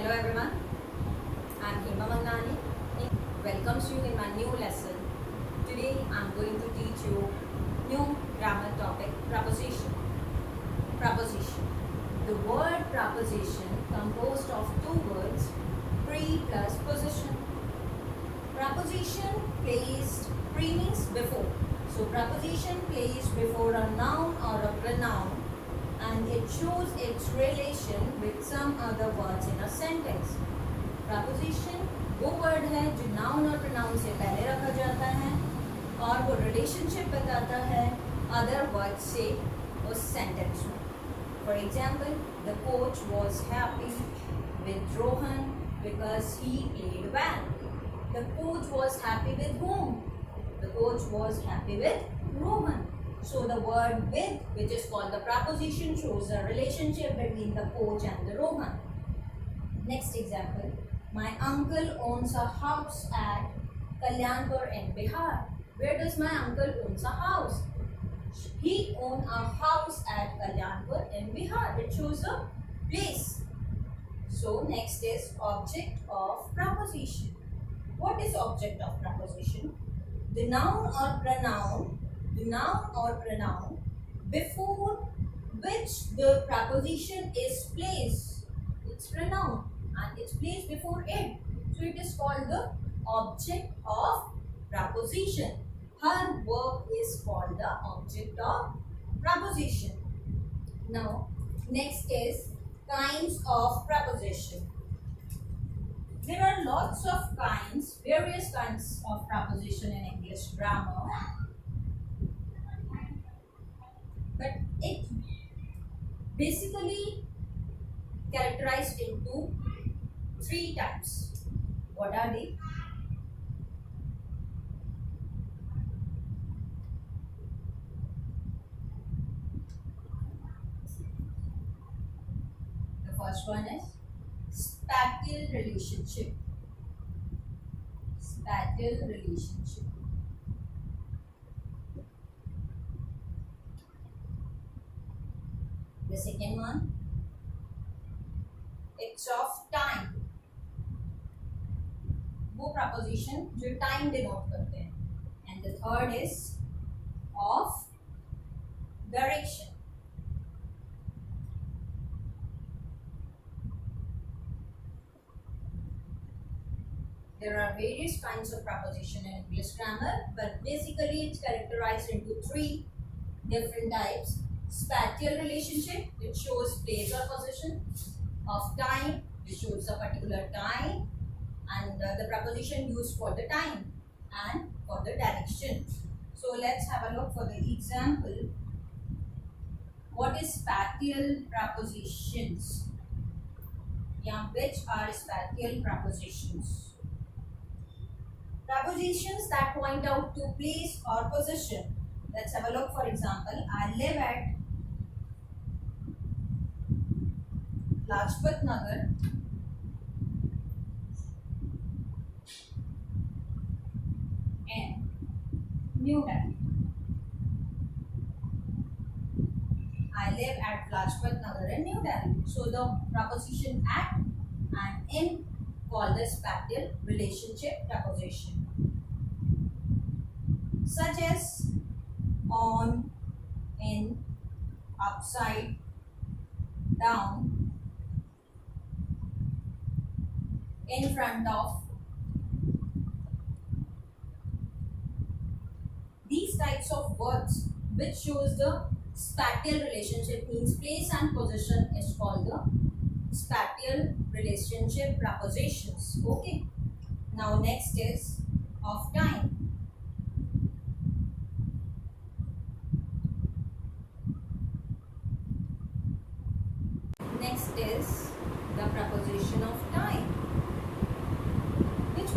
Hello everyone, I am HEMA welcomes you in my new lesson. Today I am going to teach you new grammar topic, preposition. Preposition. The word preposition composed of two words, pre plus position. Preposition placed pre means before. So preposition placed before a noun or a pronoun and it shows its relation with some other words in a sentence. Preposition वो word है जो noun और pronoun से पहले रखा जाता है और वो रिलेशनशिप बताता है अदर वर्ड से उस सेंटेंस में. For example, the coach was happy with Rohan because he played well. The coach was happy with whom? The coach was happy with Rohan. So the word with, which is called the preposition, shows the relationship between the coach and the Rohan. Next example. My uncle owns a house at Kalyanpur in Bihar. Where does my uncle owns a house? He owns a house at Kalyanpur in Bihar. It shows a place. So next is object of preposition. What is object of preposition? The noun or pronoun before which the preposition is placed. It's pronoun and it's placed before it. So it is called the object of preposition. Her verb is called the object of preposition. Now, next is kinds of preposition. There are lots of kinds, various kinds of preposition in English grammar. But it basically characterized into three types. What are they? The first one is spatial relationship. Spatial relationship. The second one, it's of time. वो preposition जो time denote करते हैं. And the third is of direction. There are various kinds of preposition in English grammar, but basically it's characterized into three different types. Spatial relationship, it shows place or position. Of time, it shows a particular time, and the preposition used for the time and for the direction. So let's have a look for the example. What is spatial prepositions? Yeah, which are spatial prepositions? Prepositions that point out to place or position. Let's have a look. For example, I live at Lajpat Nagar in New Delhi. I live at Lajpat Nagar in New Delhi. So the preposition at and in called the spatial relationship preposition. Such as on, in, upside, down, in front of. These types of words which shows the spatial relationship means place and position is called the spatial relationship prepositions. Okay. Now next is of time. Next is the preposition of time. Which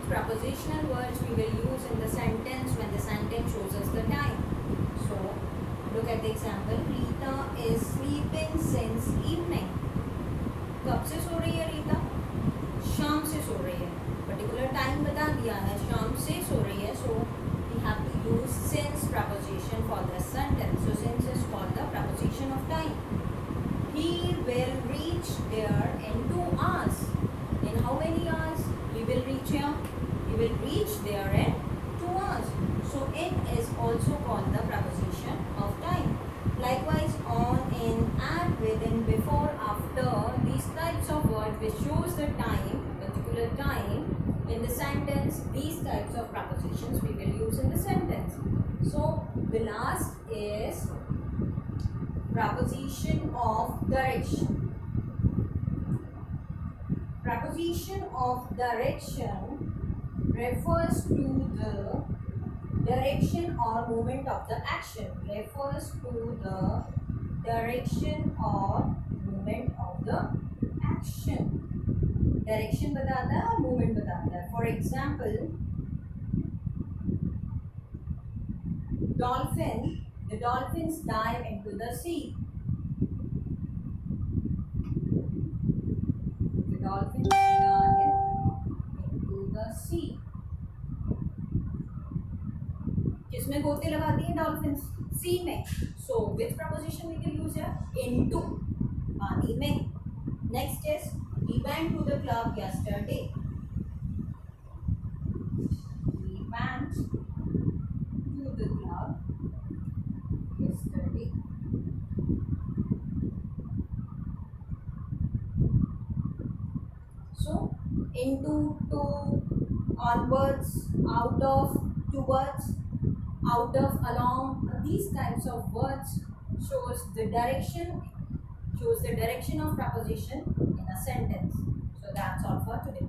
prepositional words we will use in the sentence when the sentence shows us the time. So, look at the example. Rita is sleeping since evening. कब से सो रही है रीता? शाम से सो रही है. Particular time बता दिया है, शाम से सो रही है. So, we have to use since preposition for this sentence. So, since is called the preposition of time. He will reach there in reach their end 2 hours. So it is also called the preposition of time. Likewise, on, in, at, within, before, after, these types of words which shows the time, particular time in the sentence, these types of prepositions we will use in the sentence. So the last is preposition of direction. Preposition of direction refers to the direction or movement of the action. Refers to the direction or movement of the action. Direction बताता है और movement बताता है. For example, the dolphins dive into the sea. The dolphins dive into the sea. किसमें गोते लगाती हैं dolphins? Sea में. So which preposition we can use here? Into, पानी में. Next is he went to the club yesterday. He went to the club yesterday. So into, to, onwards, out of, towards, out of, along, these types of words shows the direction of preposition in a sentence. So that's all for today.